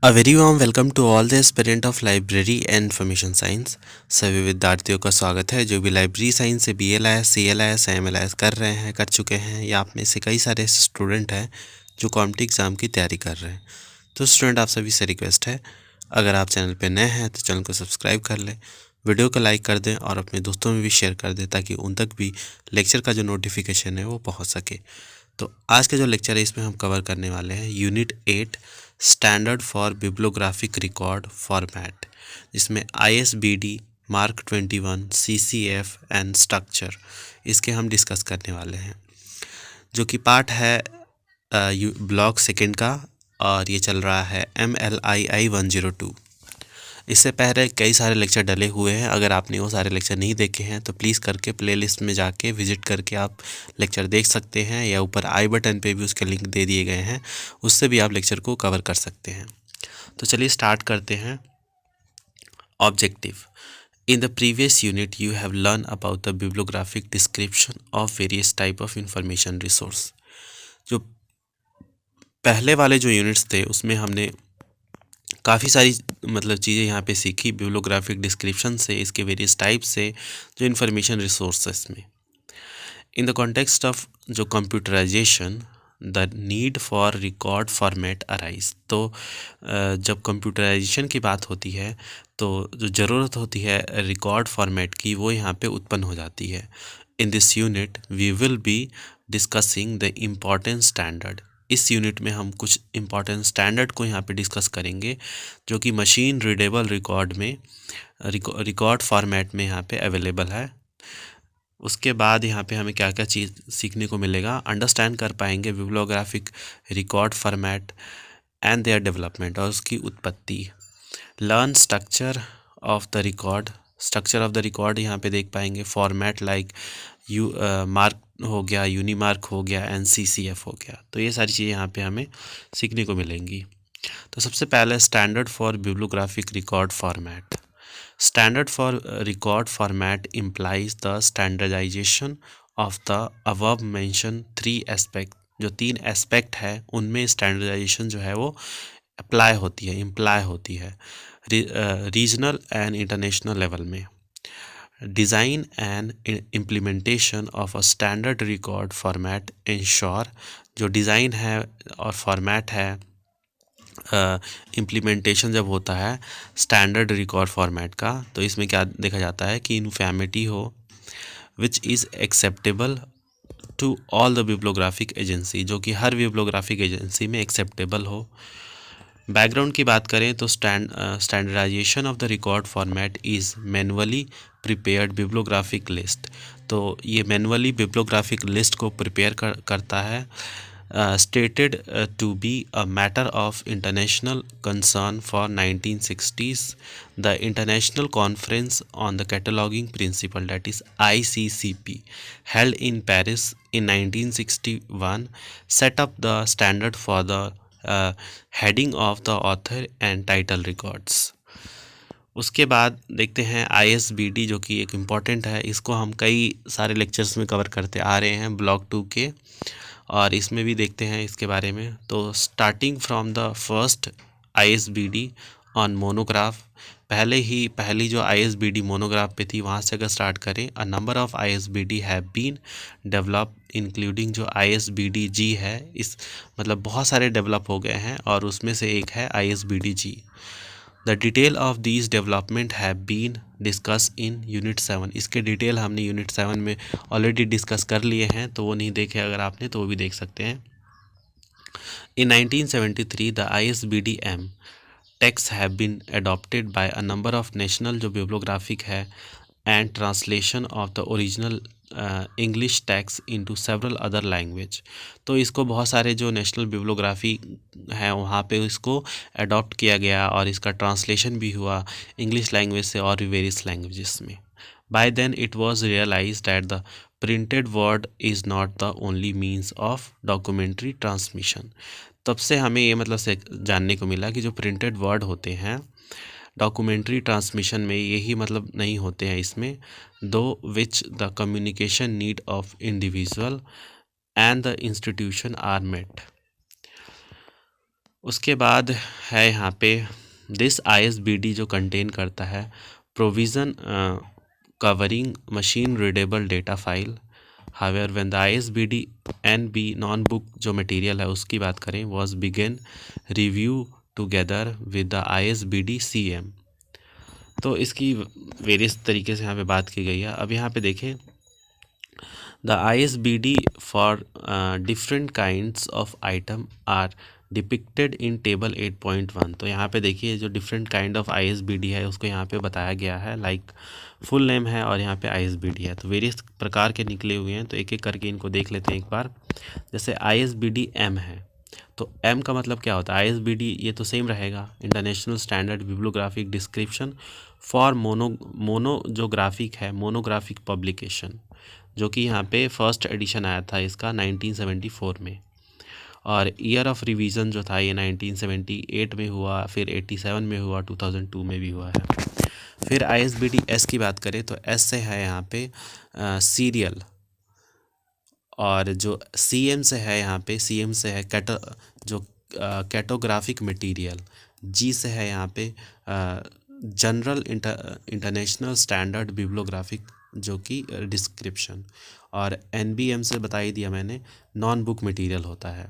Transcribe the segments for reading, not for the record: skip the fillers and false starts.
A very warm welcome to all the aspirant of library and information science. सभी विद्यार्थियों का स्वागत है जो भी लाइब्रेरी साइंस से BLIS, CLIS, MLIS कर रहे हैं, कर चुके हैं, या आप में से कई सारे ऐसे स्टूडेंट हैं जो कॉम्पिटिटिव एग्ज़ाम की तैयारी कर रहे हैं। तो स्टूडेंट, आप सभी से रिक्वेस्ट है, अगर आप चैनल पर नए हैं तो चैनल को सब्सक्राइब कर लें, वीडियो को लाइक कर दें और अपने दोस्तों में भी शेयर कर दें ताकि उन तक भी लेक्चर का जो नोटिफिकेशन है वो पहुँच सके। तो आज का जो लेक्चर है इसमें हम कवर करने वाले हैं unit 8 standard for bibliographic record format, जिसमें ISBD mark 21 CCF and structure इसके हम डिस्कस करने वाले हैं, जो कि पार्ट है ब्लॉक सेकेंड का, और ये चल रहा है MLII 102। इससे पहले कई सारे लेक्चर डले हुए हैं, अगर आपने वो सारे लेक्चर नहीं देखे हैं तो प्लीज़ करके प्लेलिस्ट में जाके विजिट करके आप लेक्चर देख सकते हैं, या ऊपर आई बटन पे भी उसके लिंक दे दिए गए हैं, उससे भी आप लेक्चर को कवर कर सकते हैं। तो चलिए स्टार्ट करते हैं। Objective: in the previous unit you have learn about the bibliographic description of various type of information resource. जो पहले वाले जो यूनिट्स थे उसमें हमने काफ़ी सारी चीज़ें यहाँ पे सीखी बिब्लियोग्राफिक डिस्क्रिप्शन से, इसके वेरियस टाइप से, जो इन्फॉर्मेशन रिसोर्सेस में। इन द कॉन्टेक्स्ट ऑफ जो computerization the need for record format arise. तो जब कंप्यूटराइजेशन की बात होती है तो जो ज़रूरत होती है रिकॉर्ड फॉर्मेट की वो यहाँ पे उत्पन्न हो जाती है। In this unit we will be discussing the important standard. इस यूनिट में हम कुछ इम्पॉर्टेंट स्टैंडर्ड को यहाँ पे डिस्कस करेंगे जो कि मशीन रीडेबल रिकॉर्ड में रिकॉर्ड फॉर्मेट में यहाँ पे अवेलेबल है। उसके बाद यहाँ पे हमें क्या क्या चीज़ सीखने को मिलेगा, अंडरस्टैंड कर पाएंगे bibliographic record format and their development और उसकी उत्पत्ति। Learn structure of the record. Structure of the record यहाँ पे देख पाएंगे, फॉर्मेट लाइक मार्क हो गया, यूनिमार्क हो गया, NCCF हो गया। तो ये सारी चीज़ें यहाँ पे हमें सीखने को मिलेंगी। तो सबसे पहले standard for bibliographic record format. Standard for record format implies the standardization of the above mentioned three aspect। जो तीन एस्पेक्ट है उनमें स्टैंडर्डाइजेशन जो है वो अप्लाई होती है, इम्प्लाई होती है रीजनल एंड इंटरनेशनल लेवल में। Design and implementation of a standard record format ensure. जो डिज़ाइन है और फॉर्मेट है, इम्प्लीमेंटेशन जब होता है स्टैंडर्ड रिकॉर्ड फॉर्मेट का, तो इसमें क्या देखा जाता है कि यूनिफॉर्मिटी हो which is acceptable to all the bibliographic agency, जो कि हर बिब्लियोग्राफिक एजेंसी में एक्सेप्टेबल हो। बैकग्राउंड की बात करें तो standardization of the record format is manually prepared bibliographic list. तो ये मैनुअली बिब्लियोग्राफिक लिस्ट को प्रिपेयर करता है। Stated to be a matter of international concern for 1960s, the International Conference on the Cataloging Principle, that is ICCP, held in Paris in 1961, set up the standard for the heading of the author and title records। उसके बाद देखते हैं ISBD, जो कि एक important है, इसको हम कई सारे लेक्चर्स में कवर करते आ रहे हैं ब्लॉक 2 के, और इसमें भी देखते हैं इसके बारे में। तो starting from the first ISBD on monograph, पहली जो ISBD मोनोग्राफ पे थी वहाँ से अगर स्टार्ट करें, a number of ISBD have been develop including जो ISBD-G है, इस बहुत सारे डेवलप हो गए हैं और उसमें से एक है ISBD-G। The detail of these development have been discuss in unit 7। इसके डिटेल हमने यूनिट 7 में ऑलरेडी डिस्कस कर लिए हैं, तो वो नहीं देखे अगर आपने तो वो भी देख सकते हैं। In 1973 the ISBD-M text have been adopted by a number of national जो बिब्लियोग्राफिक है and translation of the original English text into several other language. तो इसको बहुत सारे जो नेशनल बिब्लियोग्राफी है वहाँ पे इसको अडॉप्ट किया गया और इसका ट्रांसलेशन भी हुआ इंग्लिश लैंग्वेज से और भी वेरियस लैंग्वेजेस में। By then it was realized that the printed word is not the only means of documentary transmission. तब से हमें ये से जानने को मिला कि जो प्रिंटेड वर्ड होते हैं डॉक्यूमेंट्री ट्रांसमिशन में यही नहीं होते हैं इसमें, दो which the communication need of individual and the institution are met. उसके बाद है यहाँ पे दिस ISBD जो कंटेन करता है provision covering machine readable data file. However when the ISBD NB non book जो मटेरियल है उसकी बात करें was begin review together with the ISBD CM। तो इसकी वेरियस तरीके से यहाँ पे बात की गई है। अब यहाँ पे देखें the ISBD for different kinds of item are depicted in table 8.1। तो यहाँ पे देखिए जो डिफरेंट काइंड ऑफ ISBD है उसको यहाँ पे बताया गया है, लाइक फुल नेम है और यहाँ पे ISBD है। तो वेरियस प्रकार के निकले हुए हैं, तो एक एक करके इनको देख लेते हैं एक बार। जैसे ISBD M है, तो M का मतलब क्या होता है? ISBD ये तो सेम रहेगा, international standard bibliographic description for mono जो ग्राफिक है, मोनोग्राफिक पब्लिकेशन, जो कि यहाँ पे फर्स्ट एडिशन आया था इसका 1974 में, और ईयर ऑफ रिवीजन जो था ये 1978 में हुआ, फिर 87 में हुआ, 2002 में भी हुआ है। फिर ISBD S की बात करें तो S से है यहाँ पे सीरियल, और जो CM से है यहाँ पे CM से है कैटोग्राफिक मटेरियल। G से है यहाँ पे जनरल इंटरनेशनल स्टैंडर्ड बिब्लियोग्राफिक जो कि डिस्क्रिप्शन, और NBM से बता ही दिया मैंने, नॉन बुक मटेरियल होता है।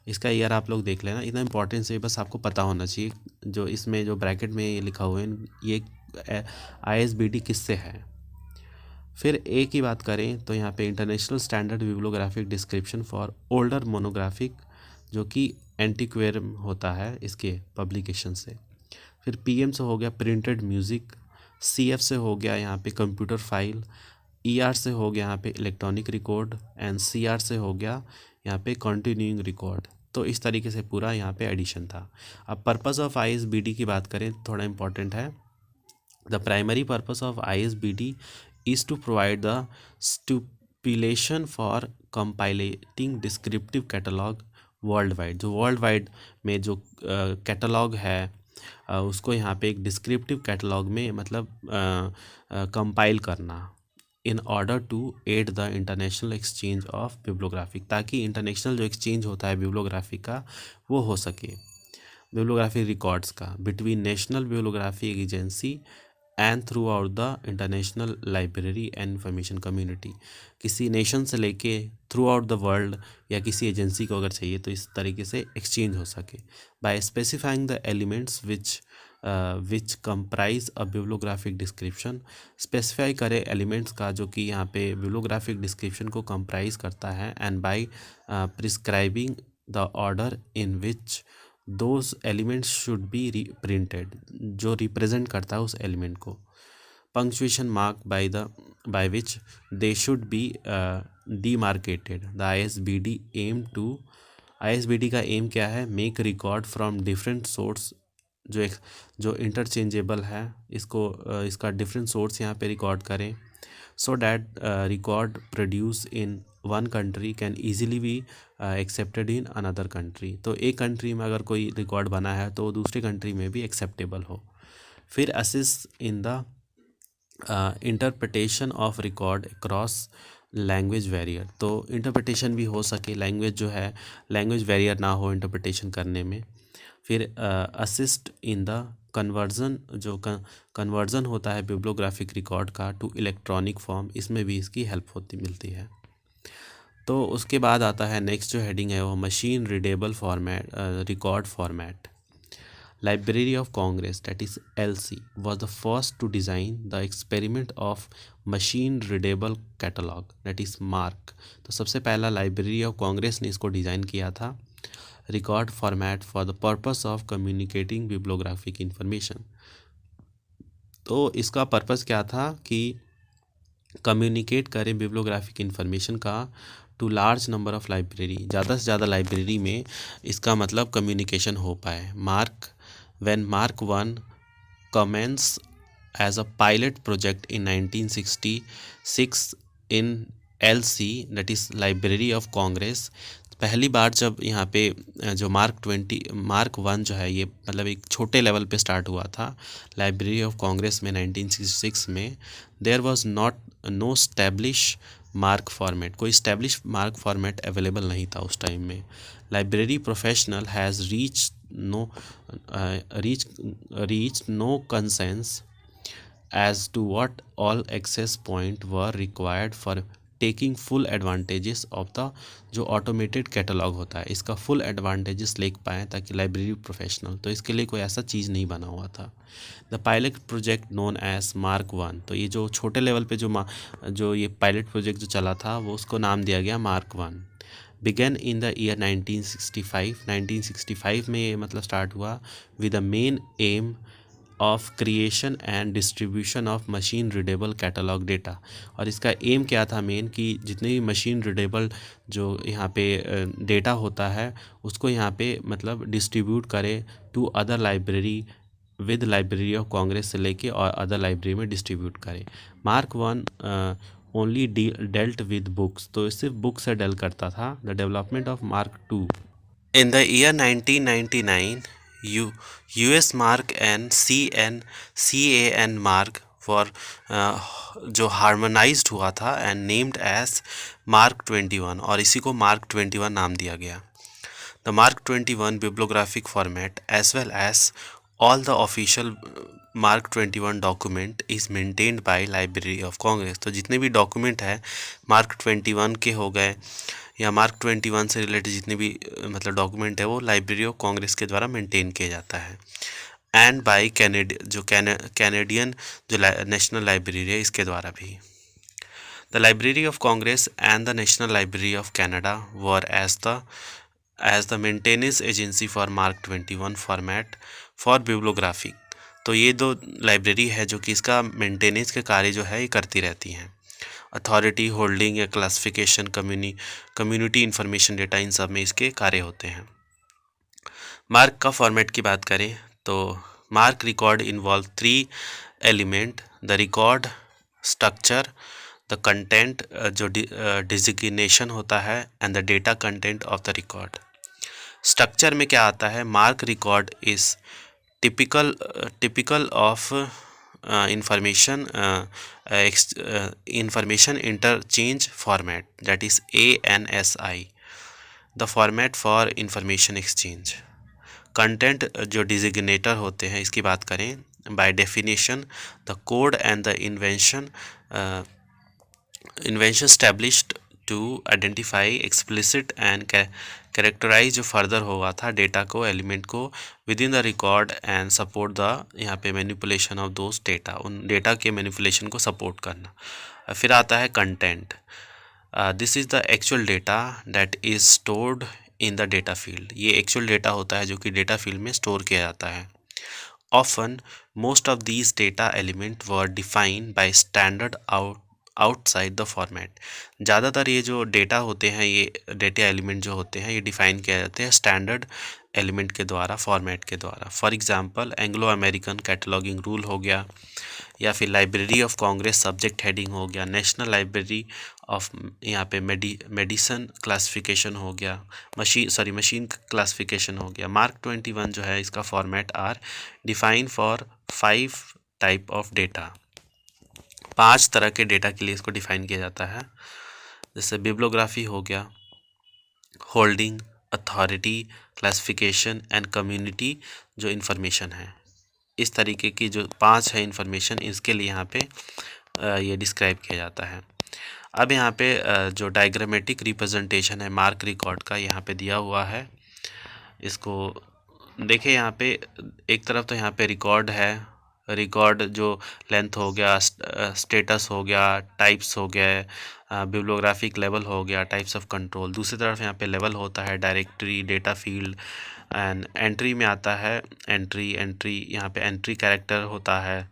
इसका ईयर आप लोग देख लेना, इतना इंपॉर्टेंस है, बस आपको पता होना चाहिए। जो इसमें जो ब्रैकेट में ये लिखा हुआ है ये ISBD किससे है। फिर ए की बात करें तो यहाँ पे international standard bibliographic description for older monographic, जो कि एंटीक्वेरम होता है इसके पब्लिकेशन से। फिर PM से हो गया प्रिंटेड म्यूज़िक, CF से हो गया यहाँ पे कंप्यूटर फाइल, ER से हो गया यहाँ पे इलेक्ट्रॉनिक रिकॉर्ड, एंड CR से हो गया यहाँ पे कंटिन्यूइंग रिकॉर्ड। तो इस तरीके से पूरा यहाँ पे एडिशन था। अब पर्पस ऑफ ISBD की बात करें, थोड़ा इंपॉर्टेंट है। The primary purpose of ISBD is to provide the stipulation for compiling descriptive catalog worldwide। जो वर्ल्ड वाइड में जो कैटलॉग है उसको यहाँ पे एक डिस्क्रिप्टिव कैटलॉग में मतलब कंपाइल करना, in order to aid the international exchange of bibliographic, ताकि इंटरनेशनल जो एक्सचेंज होता है बिब्लियोग्राफिक का वो हो सके, बिब्लियोग्राफिक रिकॉर्ड्स का, between national bibliographic agency and throughout the international library and information community. किसी नेशन से लेके थ्रू आउट द वर्ल्ड या किसी एजेंसी को अगर चाहिए तो इस तरीके से एक्सचेंज हो सके, by specifying the elements which comprise a bibliographic description. Specify करे एलिमेंट्स का जो कि यहाँ पे बिब्लियोग्राफिक डिस्क्रिप्शन को कंप्राइज करता है, and by prescribing the order in which those elements should be printed, जो रिप्रेजेंट करता है उस एलिमेंट को। Punctuation mark by which they should be demarcated. The ISBD का एम क्या है? Make record from different source, जो इंटरचेंजेबल है इसको इसका डिफरेंट सोर्स यहाँ पे रिकॉर्ड करें, so that record produce in one country can easily be accepted in another country. तो एक कंट्री में अगर कोई रिकॉर्ड बना है तो दूसरी कंट्री में भी एक्सेप्टेबल हो। फिर assist in the interpretation of record across language barrier, तो इंटरप्रिटेशन भी हो सके, लैंग्वेज जो है लैंग्वेज बैरियर ना हो इंटरप्रिटेशन करने में। फिर असिस्ट इन द कन्वर्जन, जो कन्वर्जन होता है बिब्लियोग्राफिक रिकॉर्ड का टू इलेक्ट्रॉनिक फॉर्म, इसमें भी इसकी हेल्प मिलती है। तो उसके बाद आता है नेक्स्ट जो हेडिंग है वो machine readable format record format. Library of Congress, that is LC, was the first to design the experiment of machine readable catalog, that is MARC। तो सबसे पहला लाइब्रेरी ऑफ कांग्रेस ने इसको डिज़ाइन किया था, record format for the purpose of communicating bibliographic information. तो इसका purpose क्या था कि कम्युनिकेट करें बिब्लियोग्राफिक इंफॉर्मेशन का to large number of library, ज़्यादा से ज़्यादा लाइब्रेरी में इसका मतलब कम्युनिकेशन हो पाए। When Mark 1 commenced as a pilot project in 1966 in LC, that is Library of Congress, पहली बार जब यहाँ पे जो मार्क 1 जो है ये मतलब एक छोटे लेवल पे स्टार्ट हुआ था लाइब्रेरी ऑफ कांग्रेस में 1966 में, there was no establish MARC format, कोई इस्टेब्लिश मार्क फॉर्मेट अवेलेबल नहीं था उस टाइम में। Library professional has reach no consensus as to what all access point were required for taking full advantages of the जो automated catalogue होता है इसका full advantages ले पाएँ ताकि लाइब्रेरी प्रोफेशनल, तो इसके लिए कोई ऐसा चीज़ नहीं बना हुआ था। The pilot project known as MARC 1, तो ये जो छोटे लेवल पे जो ये पायलट प्रोजेक्ट जो चला था वो उसको नाम दिया गया MARC 1। Began in the year 1965 में ये मतलब स्टार्ट हुआ with the main aim of creation and distribution of machine readable catalogue data. और इसका एम क्या था मेन, कि जितने भी मशीन रीडेबल जो यहाँ पे डेटा होता है उसको यहाँ पे मतलब डिस्ट्रीब्यूट करे to other library, with library of Congress से लेके और अदर लाइब्रेरी में डिस्ट्रीब्यूट करे। MARC 1 only dealt with books, तो सिर्फ बुक से डील करता था। The development of MARC 2 in the year 1999 US MARC and CAN MARC for जो हार्मोनाइज्ड हुआ था एंड नेम्ड एज मार्क 21, और इसी को मार्क 21 नाम दिया गया। The MARC 21 bibliographic format as well as all the official MARC 21 document is maintained by library of Congress. तो जितने भी डॉक्यूमेंट है मार्क 21 के हो गए या मार्क 21 से रिलेटेड जितने भी मतलब डॉक्यूमेंट है वो लाइब्रेरी ऑफ कांग्रेस के द्वारा मेंटेन किया जाता है। एंड बाय कैनेडियन जो नेशनल लाइब्रेरी है इसके द्वारा भी। The library of Congress and the national library of Canada were as the maintenance agency for MARC 21 format for bibliography. तो ये दो लाइब्रेरी है जो कि इसका मेंटेनेंस के कार्य जो है ये करती रहती हैं। अथॉरिटी, होल्डिंग या क्लासिफिकेशन, कम्युनिटी इंफॉर्मेशन डेटा, इन सब में इसके कार्य होते हैं। मार्क का फॉर्मेट की बात करें तो mark record involve 3 element, the record structure, the content जो डिजिग्नेशन होता है and the data content of the record. Structure में क्या आता है, mark record is typical of information interchange format, that is ANSI, the format for information exchange। Content जो designator होते हैं इसकी बात करें, by definition the code and the invention established to identify explicit and characterize जो further हुआ था data को, एलिमेंट को within the record and support the यहाँ पे मैनिपुलेशन ऑफ दोज डेटा, उन डेटा के मैनिपुलेशन को सपोर्ट करना। फिर आता है content, this is the actual data that is stored in the data field. ये एक्चुअल डेटा होता है जो कि डेटा फील्ड में स्टोर किया जाता है। Often most of these data element were defined by standard outside the format. ज़्यादातर ये जो डेटा होते हैं, ये डेटा एलिमेंट जो होते हैं ये डिफाइन किया जाते हैं स्टैंडर्ड एलिमेंट के द्वारा, फॉर्मेट के द्वारा। For example Anglo American cataloguing rule हो गया, या फिर library of Congress subject heading हो गया, नेशनल लाइब्रेरी ऑफ यहाँ पे मेडिसन क्लासिफिकेशन हो गया, मशीन क्लासिफिकेशन हो गया। मार्क 21 जो है इसका format are define for 5 type of data, 5 तरह के डेटा के लिए इसको डिफाइन किया जाता है। जैसे बिब्लोग्राफी हो गया, holding, authority, classification and community जो इन्फॉर्मेशन है। इस तरीके की जो 5 है इन्फॉर्मेशन, इसके लिए यहाँ पे ये डिस्क्राइब किया जाता है। अब यहाँ पे जो डायग्रामेटिक रिप्रेजेंटेशन है मार्क रिकॉर्ड का यहाँ पे दिया हुआ है, इसको देखिए। यहाँ पे एक तरफ तो यहाँ पे रिकॉर्ड है, रिकॉर्ड जो लेंथ हो गया, स्टेटस हो गया, टाइप्स हो गए, बिब्लियोग्राफिक लेवल हो गया, टाइप्स ऑफ कंट्रोल। दूसरी तरफ यहाँ पे लेवल होता है, directory, data field and entry में आता है एंट्री यहाँ पे एंट्री कैरेक्टर होता है,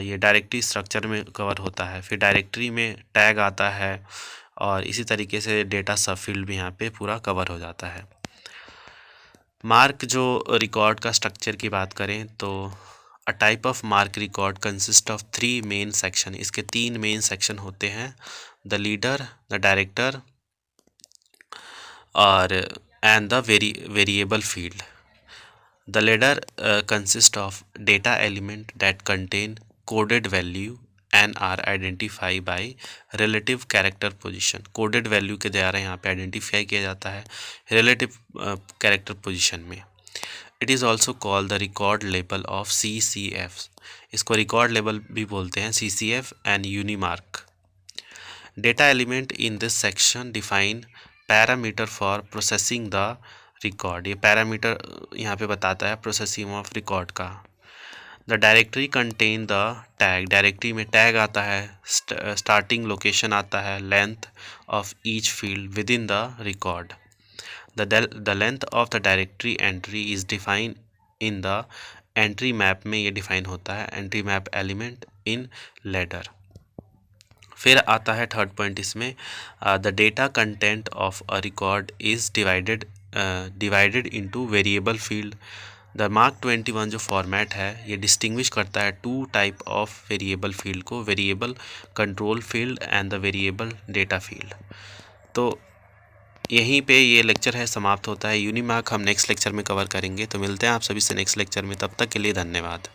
ये डायरेक्टरी स्ट्रक्चर में कवर होता है। फिर डायरेक्टरी में टैग आता है, और इसी तरीके से डेटा सब फील्ड भी यहाँ पे पूरा कवर हो जाता है। मार्क जो रिकॉर्ड का स्ट्रक्चर की बात करें तो a type of MARC record consist of 3 main section, इसके 3 मेन सेक्शन होते हैं, द लीडर, द डायरेक्टर और and the variable field. The leader consist of data element that contain coded value and are identify by relative character position. Coded value के द्वारा यहाँ पे identify किया जाता है रिलेटिव कैरेक्टर पोजीशन में। It is also called the record label of CCF। इसको record label भी बोलते हैं, CCF and UNIMARC. Data element in this section define parameter for processing the record. ये पैरामीटर यहाँ पे बताता है प्रोसेसिंग ऑफ रिकॉर्ड का। The directory contain the tag. Directory में टैग आता है, स्टार्टिंग लोकेशन आता है, length of each field within the record. The length of the directory entry is define in the entry map में। ये define होता है entry map element in leader. फिर आता है थर्ड पॉइंट इसमें, the data content of a record is divided into variable field. The MARC 21 जो format है ये डिस्टिंग्विश करता है two type of variable field को, variable control field and the variable data field. तो यहीं पे ये लेक्चर है समाप्त होता है। यूनिमार्क हम नेक्स्ट लेक्चर में कवर करेंगे। तो मिलते हैं आप सभी से नेक्स्ट लेक्चर में, तब तक के लिए धन्यवाद।